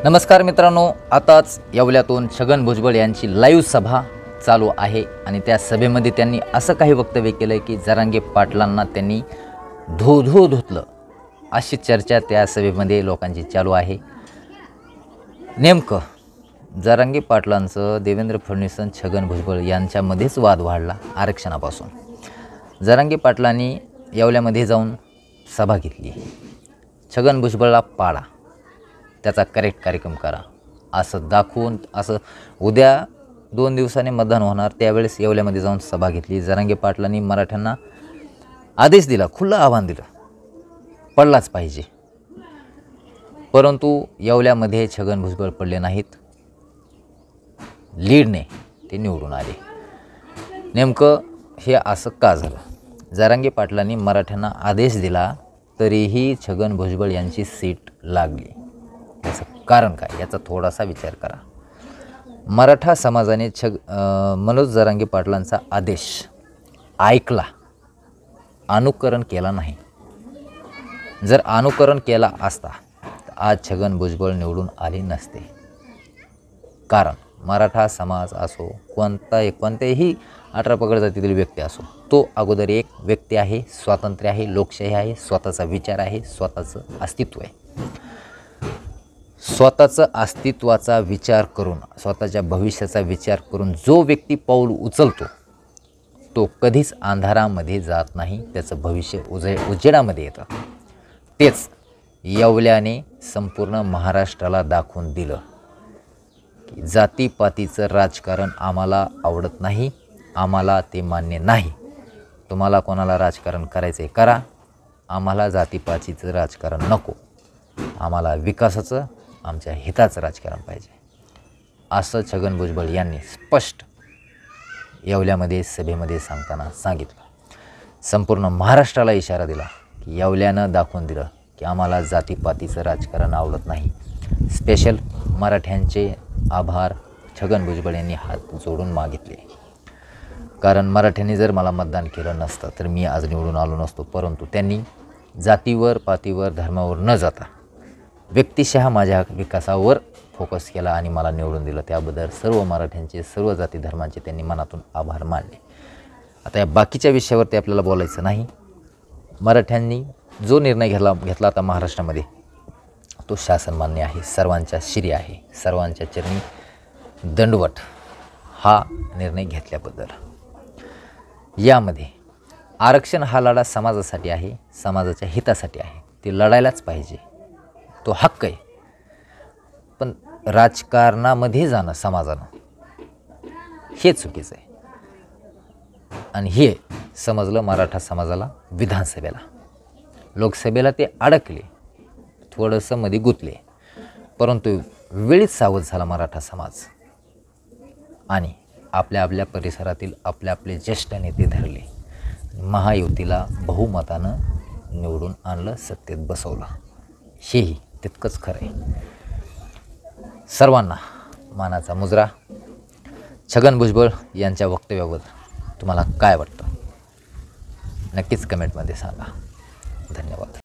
नमस्कार मित्रांनो, आताच येवल्यातून छगन भुजबळ यांची लाईव्ह सभा चालू आहे आणि त्या सभेमध्ये त्यांनी असं काही वक्तव्य केलं की जरांगे पाटलांना त्यांनी धो धुतलं, अशी चर्चा त्या सभेमध्ये लोकांची चालू आहे। नेमकं जरांगे पाटलांचं देवेंद्र फडणवीस आणि छगन भुजबळ यांच्यामध्येच वाद वाढला आरक्षणापासून। जरांगे पाटलांनी येवल्यामध्ये जाऊन सभा घेतली, छगन भुजबळला पाडा, त्याचा करेक्ट कार्यक्रम करा असं दाखवून, असं उद्या 2 दिवसांनी मतदान होणार त्यावेळेस येवल्यामध्ये जाऊन सभा घेतली। जरांगे पाटलांनी मराठ्यांना आदेश दिला, खुलं आव्हान दिलं, पडलाच पाहिजे। परंतु येवल्यामध्ये छगन भुजबळ पडले नाहीत, लीडने ते निवडून आले। नेमकं हे असं का झालं? जरांगे पाटलांनी मराठ्यांना आदेश दिला तरीही छगन भुजबळ यांची सीट लागली, याचं कारण काय याचा थोडासा विचार करा। मराठा समाजाने मनोज जरांगे पाटलांचा आदेश ऐकला, अनुकरण केला नाही। जर अनुकरण केला असता तर आज छगन भुजबळ निवडून आले नसते। कारण मराठा समाज असो, कोणत्याही 18 पगड जातीतील व्यक्ती असो, तो अगोदर एक व्यक्ती आहे, स्वातंत्र्य आहे, लोकशाही आहे, स्वतःचा विचार आहे, स्वतःचं अस्तित्व आहे। स्वतःचा अस्तित्वाचा विचार करून, स्वतःच्या भविष्याचा विचार करून जो व्यक्ती पाऊल उचलतो तो कधीच अंधारामध्ये जात नाही, त्याचं भविष्य उजेडामध्ये येतं। तेच येवल्याने संपूर्ण महाराष्ट्राला दाखवून दिलं की जातीपातीचं राजकारण आम्हाला आवडत नाही, आम्हाला ते मान्य नाही। तुम्हाला कोणाला राजकारण करायचं करा, आम्हाला जातीपातीचं राजकारण नको, आम्हाला विकासाचं, आमच्या हिताचं राजकारण पाहिजे, असं छगन भुजबळ यांनी स्पष्ट येवल्यामध्ये सभेमध्ये सांगताना सांगितलं। संपूर्ण महाराष्ट्राला इशारा दिला की येवल्यानं दाखवून दिलं की आम्हाला जातीपातीचं राजकारण आवडत नाही। स्पेशल मराठ्यांचे आभार छगन भुजबळ यांनी हात जोडून मागितले, कारण मराठ्यांनी जर मला मतदान केलं नसतं तर मी आज निवडून आलो नसतो। परंतु त्यांनी जातीवर, पातीवर, धर्मावर न जाता व्यक्तिशः माझ्या विकासावर फोकस केला आणि मला निवडून दिलं। त्याबद्दल सर्व मराठ्यांचे, सर्व जाती धर्मांचे त्यांनी मनातून आभार मानले। आता या बाकीच्या विषयावरती आपल्याला बोलायचं नाही। मराठ्यांनी जो निर्णय घेतला आता महाराष्ट्रामध्ये तो शासन मान्य आहे, सर्वांच्या शिरी आहे, सर्वांच्या चरणी दंडवट हा निर्णय घेतल्याबद्दल। यामध्ये आरक्षण हा लढा समाजासाठी आहे, समाजाच्या हितासाठी आहे, ते लढायलाच पाहिजे, तो हक्क आहे। पण राजकारणामध्ये जाणं समाजानं हे चुकीचं आहे आणि हे समजलं मराठा समाजाला विधानसभेला। लोकसभेला ते अडकले, थोडंसं मध्ये गुंतले, परंतु वेळीच सावध झाला मराठा समाज आणि आपल्या परिसरातील आपले ज्येष्ठ नेते धरले, महायुतीला बहुमतानं निवडून आणलं, सत्तेत बसवलं। हेही तितकंच खरं आहे। सर्वांना मानाचा मुजरा। छगन भुजबळ यांच्या वक्तव्याबद्दल तुम्हाला काय वाटतं नक्कीच कमेंटमध्ये सांगा। धन्यवाद।